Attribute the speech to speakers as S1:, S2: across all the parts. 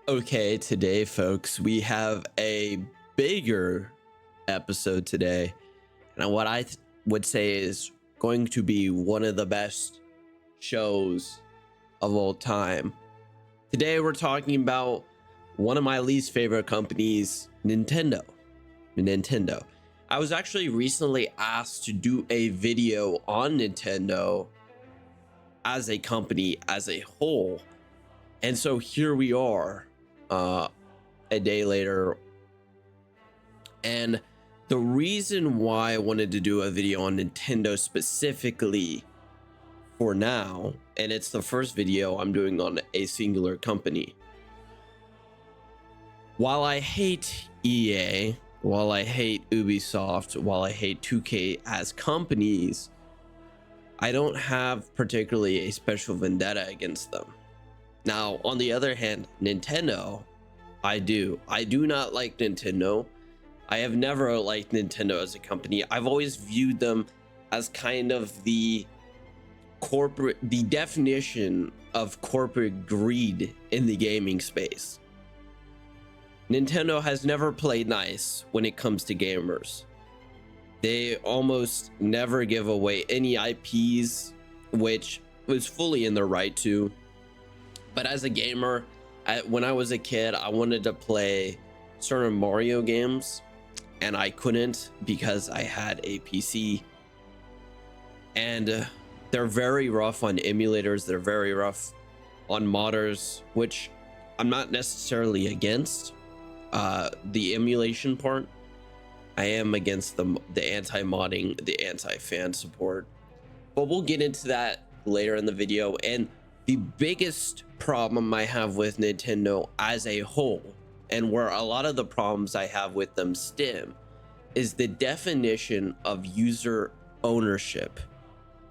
S1: Okay, today, folks, we have a bigger episode today. And what would say is going to be one of the best shows of all time. Today, we're talking about one of my least favorite companies, Nintendo. Nintendo. I was actually recently asked to do a video on Nintendo as a company as a whole. And so here we are. A day later, and the reason why I wanted to do a video on Nintendo specifically for now, and it's the first video I'm doing on a singular company. While I hate EA, while I hate Ubisoft, while I hate 2K as companies, I don't have particularly a special vendetta against them. Now, on the other hand, Nintendo, I do not like Nintendo. I have never liked Nintendo as a company. I've always viewed them as kind of the definition of corporate greed in the gaming space. Nintendo has never played nice when it comes to gamers. They almost never give away any IPs, which was fully in their right to. But as a gamer, when I was a kid, I wanted to play certain Mario games, and I couldn't because I had a PC. And they're very rough on emulators. They're very rough on modders, which I'm not necessarily against. The emulation part, I am against the anti-modding, the anti-fan support. But we'll get into that later in the video. And the biggest problem I have with Nintendo as a whole, and where a lot of the problems I have with them stem, is the definition of user ownership.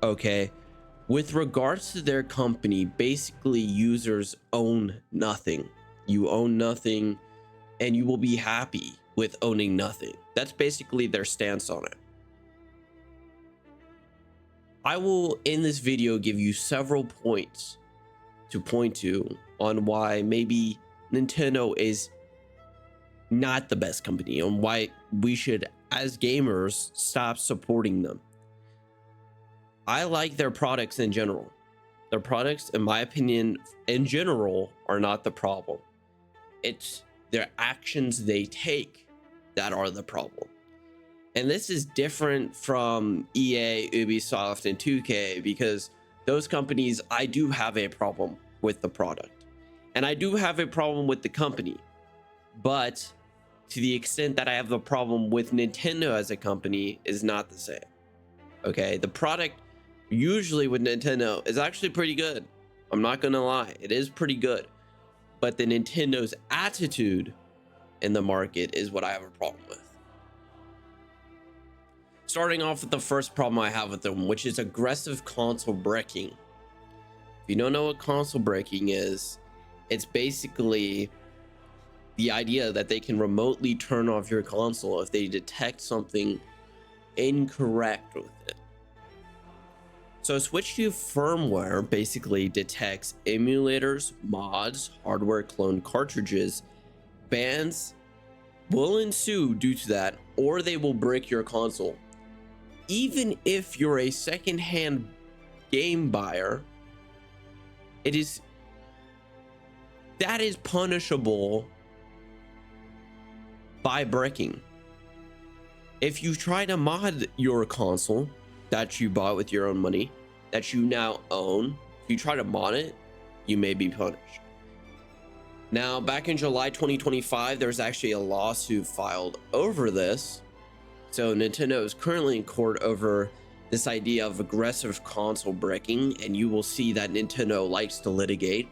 S1: Okay, with regards to their company, basically users own nothing. You own nothing, and you will be happy with owning nothing. That's basically their stance on it. I will, in this video, give you several points to point to on why maybe Nintendo is not the best company, and why we should, as gamers, stop supporting them. I like their products in general. Their products, in my opinion, in general, are not the problem. It's their actions they take that are the problem. And this is different from EA, Ubisoft, and 2K, because those companies, I do have a problem with the product, and I do have a problem with the company, but to the extent that I have the problem with Nintendo as a company is not the same. Okay, the product usually with Nintendo is actually pretty good. I'm not gonna lie, it is pretty good, but the Nintendo's attitude in the market is what I have a problem with. Starting off with the first problem I have with them, which is aggressive console breaking. If you don't know what console breaking is, it's basically the idea that they can remotely turn off your console if they detect something incorrect with it. So Switch 2 firmware basically detects emulators, mods, hardware clone cartridges. Bans will ensue due to that, or they will break your console. Even if you're a secondhand game buyer, that is punishable by breaking. If you try to mod your console that you bought with your own money, that you now own, if you try to mod it, you may be punished. Now, back in July 2025, there's actually a lawsuit filed over this. So Nintendo is currently in court over this idea of aggressive console breaking, and you will see that Nintendo likes to litigate.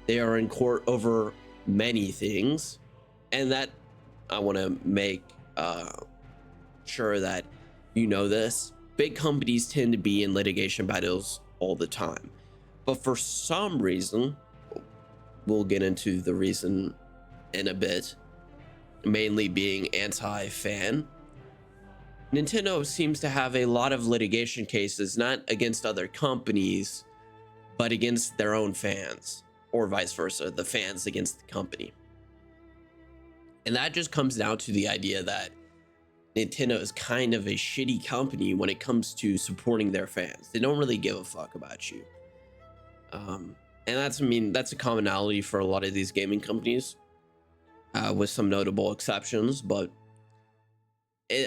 S1: They are in court over many things, and that I want to make sure that you know this. Big companies tend to be in litigation battles all the time, but for some reason, we'll get into the reason in a bit, mainly being anti-fan, Nintendo seems to have a lot of litigation cases, not against other companies, but against their own fans. or vice versa, the fans against the company. And that just comes down to the idea that Nintendo is kind of a shitty company when it comes to supporting their fans. They don't really give a fuck about you. And that's a commonality for a lot of these gaming companies, with some notable exceptions, but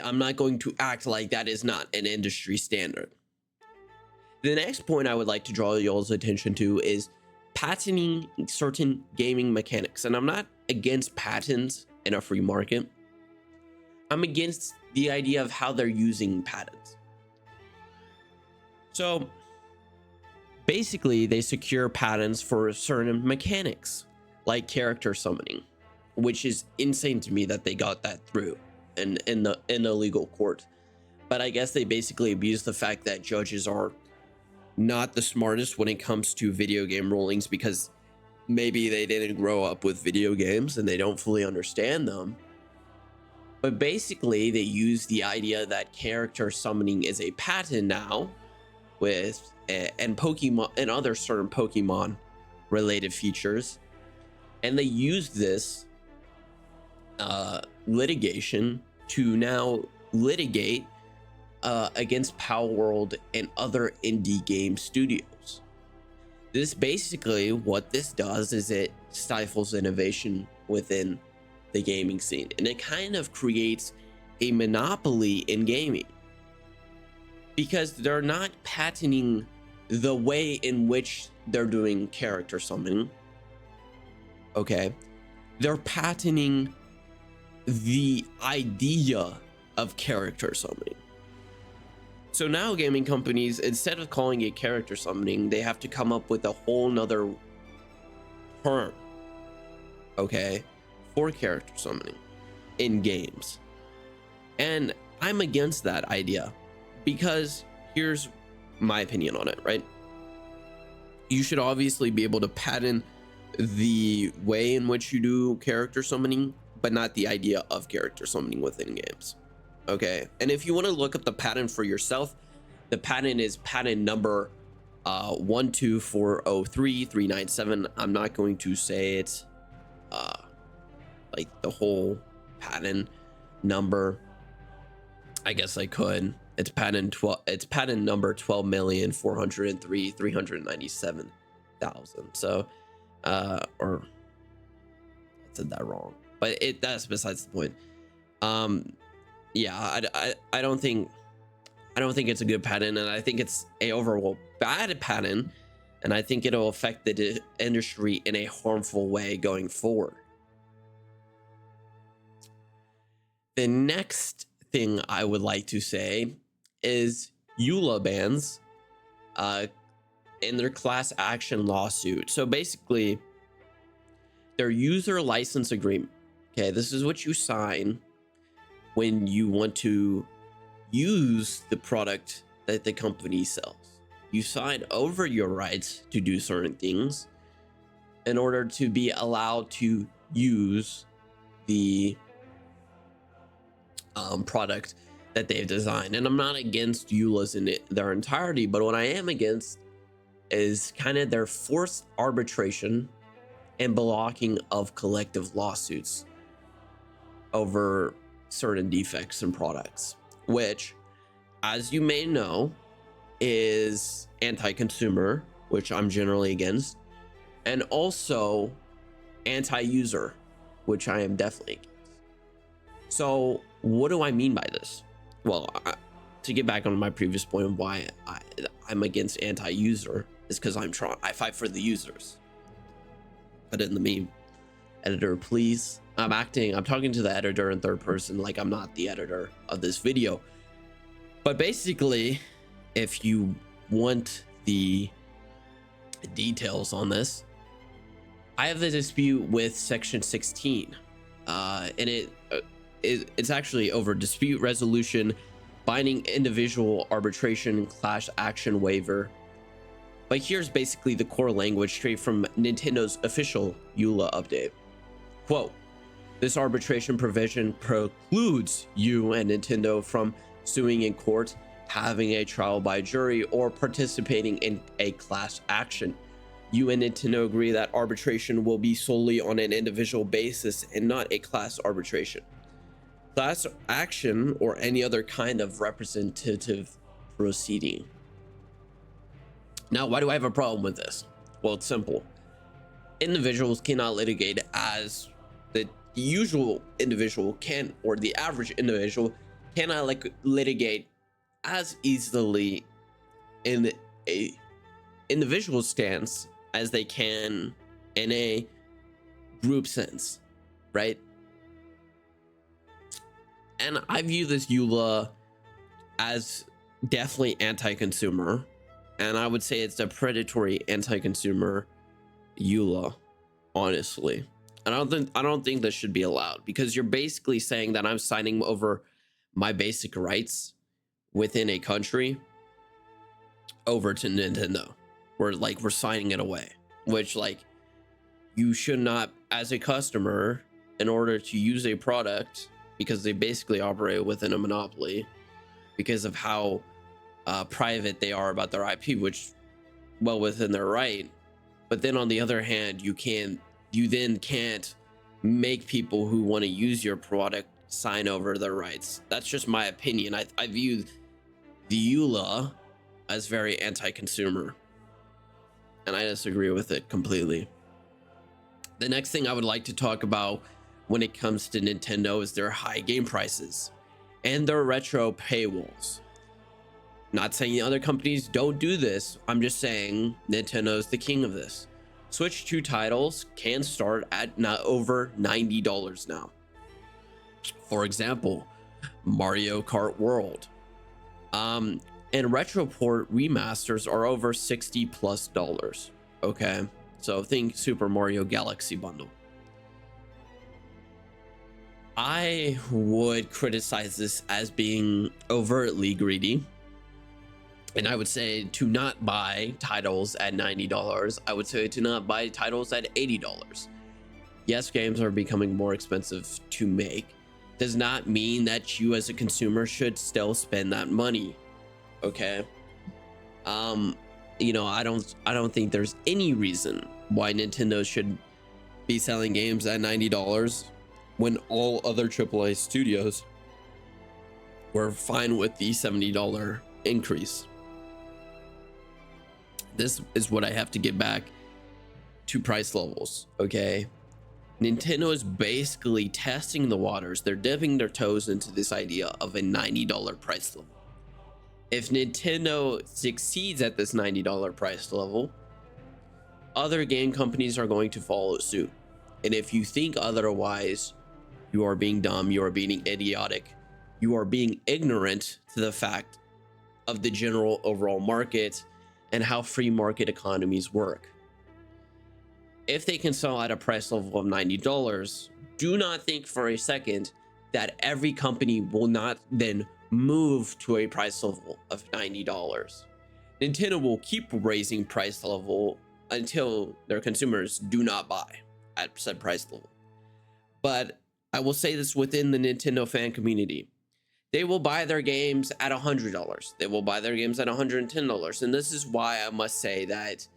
S1: I'm not going to act like that is not an industry standard. The next point I would like to draw y'all's attention to is patenting certain gaming mechanics. And I'm not against patents in a free market. I'm against the idea of how they're using patents. So basically, they secure patents for certain mechanics, like character summoning, which is insane to me that they got that through in the legal court. But I guess they basically abuse the fact that judges are not the smartest when it comes to video game rulings, because maybe they didn't grow up with video games and they don't fully understand them. But basically, they use the idea that character summoning is a patent now, with and Pokemon and other certain Pokemon related features, and they use this litigation to now litigate against Palworld and other indie game studios. This basically, what this does is it stifles innovation within the gaming scene, and it kind of creates a monopoly in gaming, because they're not patenting the way in which they're doing character summoning. Okay, they're patenting the idea of character summoning. So now gaming companies, instead of calling it character summoning, they have to come up with a whole nother term, okay, for character summoning in games. And I'm against that idea, because here's my opinion on it, right? You should obviously be able to patent the way in which you do character summoning, but not the idea of character summoning within games. Okay, and if you want to look up the patent for yourself, the patent is patent number 12403-397. I'm not going to say it like the whole patent number. I guess I could. It's patent number 12,403,397,000. So or I said that wrong, but that's besides the point. Yeah, I don't think it's a good patent, and I think it's a overall bad patent, and I think it'll affect the industry in a harmful way going forward. The next thing I would like to say is EULA bans in their class action lawsuit. So basically, their user license agreement. Okay, this is what you sign when you want to use the product that the company sells. You sign over your rights to do certain things in order to be allowed to use the product that they've designed. And I'm not against EULAs in their entirety, but what I am against is kind of their forced arbitration and blocking of collective lawsuits over certain defects in products, which, as you may know, is anti-consumer, which I'm generally against, and also anti-user, which I am definitely against. So what do I mean by this? Well, to get back on my previous point of why I'm against anti-user is because I fight for the users. Put it in the meme. Editor, please. I'm talking to the editor in third person like I'm not the editor of this video. But basically, if you want the details on this, I have the dispute with section 16, and it's actually over dispute resolution, binding individual arbitration, class action waiver. But here's basically the core language straight from Nintendo's official EULA update. Quote, this arbitration provision precludes you and Nintendo from suing in court, having a trial by jury, or participating in a class action. you and Nintendo agree that arbitration will be solely on an individual basis and not a class arbitration. Class action or any other kind of representative proceeding. Now, why do I have a problem with this? Well, it's simple. Individuals cannot litigate as the usual individual can, or the average individual cannot litigate as easily in a individual stance as they can in a group sense, right? And I view this EULA as definitely anti-consumer, and I would say it's a predatory anti-consumer EULA, honestly. I don't think this should be allowed, because you're basically saying that I'm signing over my basic rights within a country over to Nintendo. We're signing it away, which, like, you should not, as a customer, in order to use a product, because they basically operate within a monopoly because of how private they are about their IP, which, well, within their right. But then on the other hand, you then can't make people who want to use your product sign over their rights. That's just my opinion. I view the EULA as very anti-consumer, and I disagree with it completely. The next thing I would like to talk about when it comes to Nintendo is their high game prices and their retro paywalls. Not saying the other companies don't do this, I'm just saying Nintendo's the king of this. Switch 2 titles can start at not over $90 now. For example, Mario Kart World. And Retroport remasters are over $60+. Okay, so think Super Mario Galaxy bundle. I would criticize this as being overtly greedy, and I would say to not buy titles at $90. I would say to not buy titles at $80. Yes, games are becoming more expensive to make. Does not mean that you as a consumer should still spend that money. Okay. You know, I don't think there's any reason why Nintendo should be selling games at $90 when all other AAA studios were fine with the $70 increase. This is what I have to get back to price levels, okay? Nintendo is basically testing the waters. They're dipping their toes into this idea of a $90 price level. If Nintendo succeeds at this $90 price level, other game companies are going to follow suit. And if you think otherwise, you are being dumb, you are being idiotic, you are being ignorant to the fact of the general overall market and how free market economies work. If they can sell at a price level of $90, do not think for a second that every company will not then move to a price level of $90. Nintendo will keep raising price level until their consumers do not buy at said price level. But I will say this within the Nintendo fan community. They will buy their games at $100. They will buy their games at $110. And this is why I must say that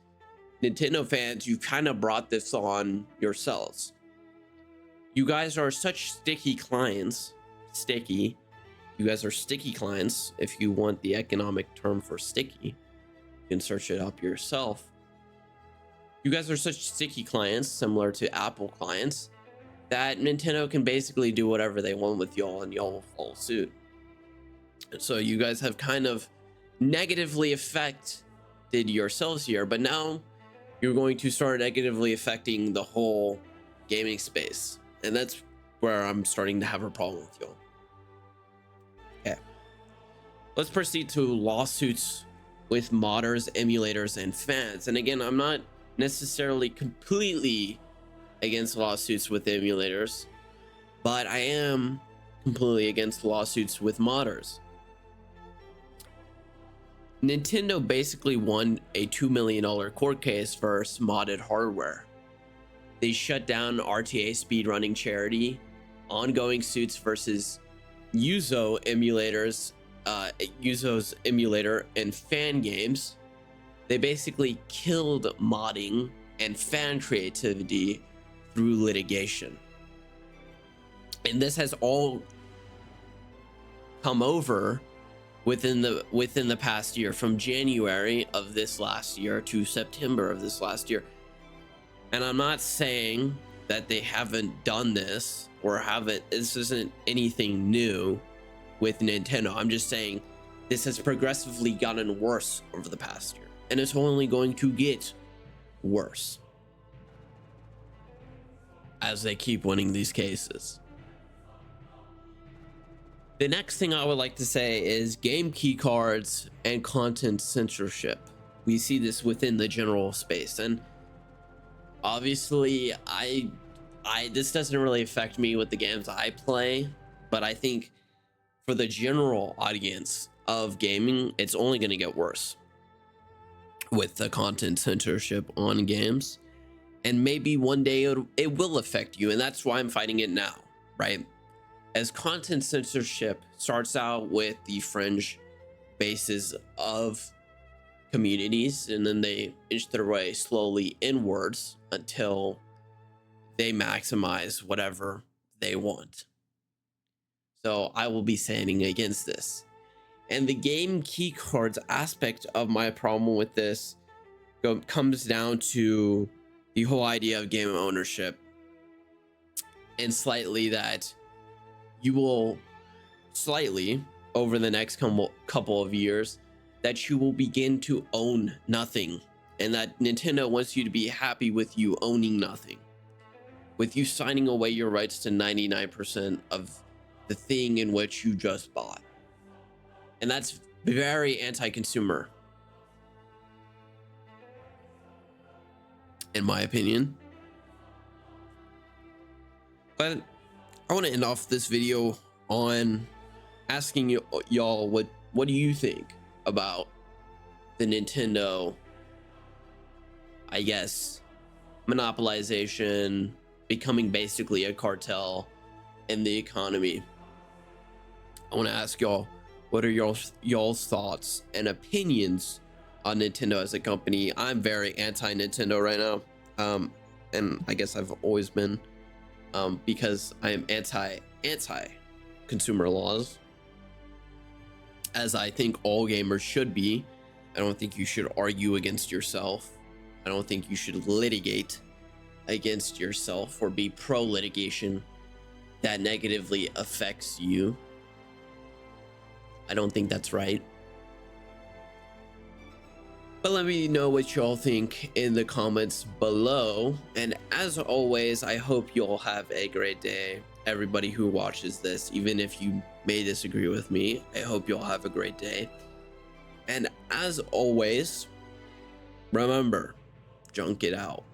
S1: Nintendo fans, you kind of brought this on yourselves. You guys are such sticky clients. Sticky. You guys are sticky clients. If you want the economic term for sticky, you can search it up yourself. You guys are such sticky clients, similar to Apple clients, that Nintendo can basically do whatever they want with y'all and y'all will follow suit. And so you guys have kind of negatively affected yourselves here, but now you're going to start negatively affecting the whole gaming space. And that's where I'm starting to have a problem with y'all. Okay. Let's proceed to lawsuits with modders, emulators, and fans. And again, I'm not necessarily completely against lawsuits with emulators, but I am completely against lawsuits with modders. Nintendo basically won a $2 million court case for modded hardware. They shut down RTA speedrunning charity, ongoing suits versus Yuzo emulators, Yuzo's emulator and fan games, They basically killed modding and fan creativity through litigation. And this has all come over within the past year, from January of this last year to September of this last year. And I'm not saying that they haven't done this or haven't, this isn't anything new with Nintendo. I'm just saying this has progressively gotten worse over the past year, and it's only going to get worse as they keep winning these cases. The next thing I would like to say is game key cards and content censorship. We see this within the general space, and obviously this doesn't really affect me with the games I play, but I think for the general audience of gaming, it's only going to get worse with the content censorship on games. And maybe one day it will affect you, and that's why I'm fighting it now, right? As content censorship starts out with the fringe bases of communities, and then they inch their way slowly inwards until they maximize whatever they want. So I will be standing against this. And the game key cards aspect of my problem with this comes down to the whole idea of game ownership, and slightly that you will slightly over the next couple of years that you will begin to own nothing, and that Nintendo wants you to be happy with you owning nothing, with you signing away your rights to 99% of the thing in which you just bought. And that's very anti-consumer, in my opinion. But I want to end off this video on asking y'all what do you think about the Nintendo, I guess, monopolization, becoming basically a cartel in the economy. I want to ask y'all, what are y'all's thoughts and opinions on Nintendo as a company? I'm very anti-Nintendo right now, and I guess I've always been, because I am anti consumer laws, as I think all gamers should be. I don't think you should argue against yourself. I don't think you should litigate against yourself or be pro litigation that negatively affects you. I don't think that's right. But let me know what y'all think in the comments below. And as always, I hope y'all have a great day. Everybody who watches this, even if you may disagree with me, I hope y'all have a great day. And as always, remember, junk it out.